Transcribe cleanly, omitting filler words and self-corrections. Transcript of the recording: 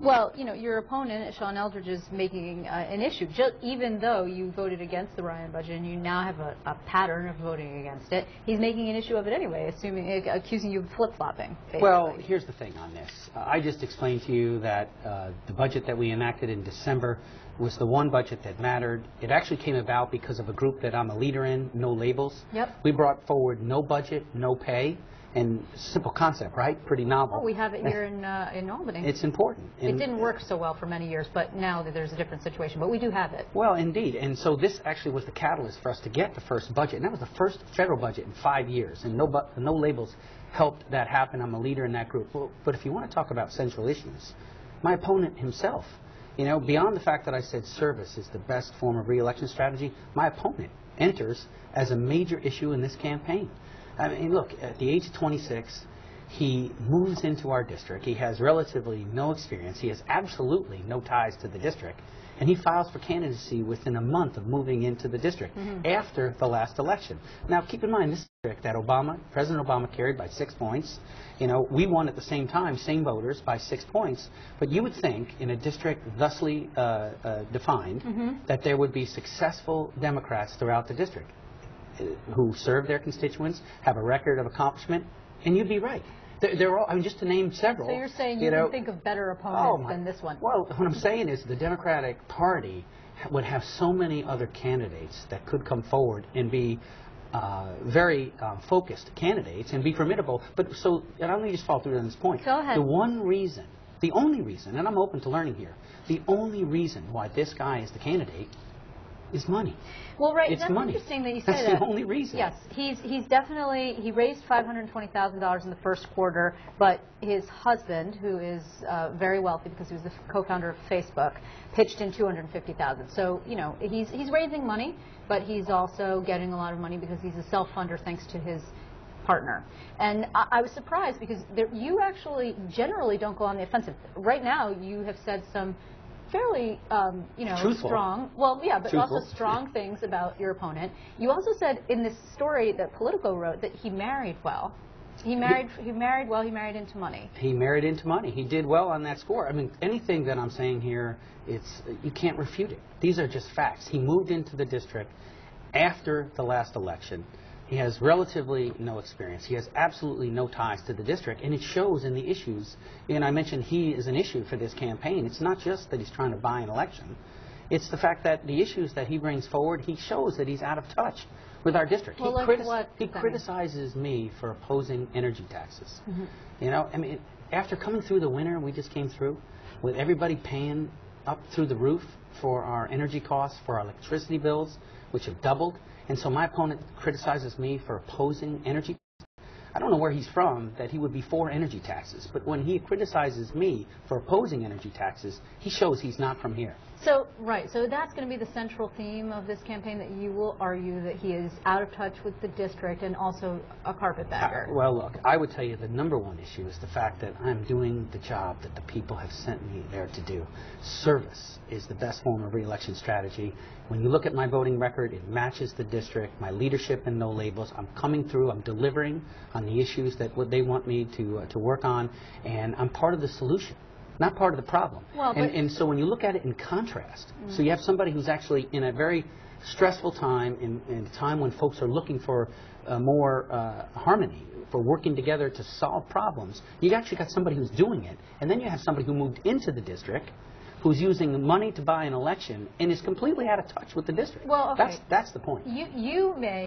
Well, you know, your opponent, Sean Eldridge, is making an issue, even though you voted against the Ryan budget and you now have a pattern of voting against it. He's making an issue of it anyway, accusing you of flip-flopping, basically. Well, here's the thing on this. I just explained to you that the budget that we enacted in December was the one budget that mattered. It actually came about because of a group that I'm a leader in, No Labels. Yep. We brought forward no budget, no pay. And simple concept, right? Pretty novel. Oh, we have it here in Albany. It's important. It didn't work so well for many years, but now that there's a different situation. But we do have it. Well, indeed. And so this actually was the catalyst for us to get the first budget. And that was the first federal budget in 5 years. And no Labels helped that happen. I'm a leader in that group. Well, but if you want to talk about central issues, my opponent himself, you know, beyond the fact that I said service is the best form of re-election strategy, my opponent enters as a major issue in this campaign. I mean, look, at the age of 26, he moves into our district. He has relatively no experience. He has absolutely no ties to the district. And he files for candidacy within a month of moving into the district after the last election. Now, keep in mind, this district that President Obama carried by 6 points, you know, we won at the same time, same voters, by 6 points. But you would think in a district thusly defined that there would be successful Democrats throughout the district who serve their constituents, have a record of accomplishment, and you'd be right. They're all, I mean, just to name several. So you're saying you can think of better opponents than this one? Well, what I'm saying is the Democratic Party would have so many other candidates that could come forward and be very focused candidates and be formidable. But so, and let me just follow through on this point. Go ahead. The only reason, and I'm open to learning here, the only reason why this guy is the candidate is money. Well, right, it's that's money. Interesting that you say that. That's the only reason. Yes, he's definitely, he raised $520,000 in the first quarter, but his husband, who is very wealthy because he was the co-founder of Facebook, pitched in $250,000. So, you know, he's raising money, but he's also getting a lot of money because he's a self-funder thanks to his partner. And I was surprised because you actually generally don't go on the offensive. Right now, you have said some fairly, you know, truthful. Strong. Well, yeah, but Truthful. also strong things about your opponent. You also said in this story that Politico wrote that he married well. He married well. He married into money. He married into money. He did well on that score. I mean, anything that I'm saying here, you can't refute it. These are just facts. He moved into the district after the last election. He has relatively no experience. He has absolutely no ties to the district, and it shows in the issues. And I mentioned he is an issue for this campaign. It's not just that he's trying to buy an election. It's the fact that the issues that he brings forward, he shows that he's out of touch with our district. Well, he criticizes me for opposing energy taxes. You know, I mean, after coming through the winter we just came through, with everybody paying up through the roof for our energy costs, for our electricity bills, which have doubled. And so my opponent criticizes me for opposing energy. I don't know where he's from that he would be for energy taxes, but when he criticizes me for opposing energy taxes, he shows he's not from here. So, right, so that's going to be the central theme of this campaign, that you will argue that he is out of touch with the district and also a carpetbagger. Well, look, I would tell you the #1 issue is the fact that I'm doing the job that the people have sent me there to do. Service is the best form of re-election strategy. When you look at my voting record, it matches the district, my leadership and No Labels. I'm coming through, I'm delivering on the issues that they want me to work on, and I'm part of the solution, not part of the problem. Well, and so when you look at it in contrast, so you have somebody who's actually in a very stressful time, in a time when folks are looking for more harmony, for working together to solve problems. You actually got somebody who's doing it, and then you have somebody who moved into the district, who's using the money to buy an election and is completely out of touch with the district. Well, okay. That's the point. You may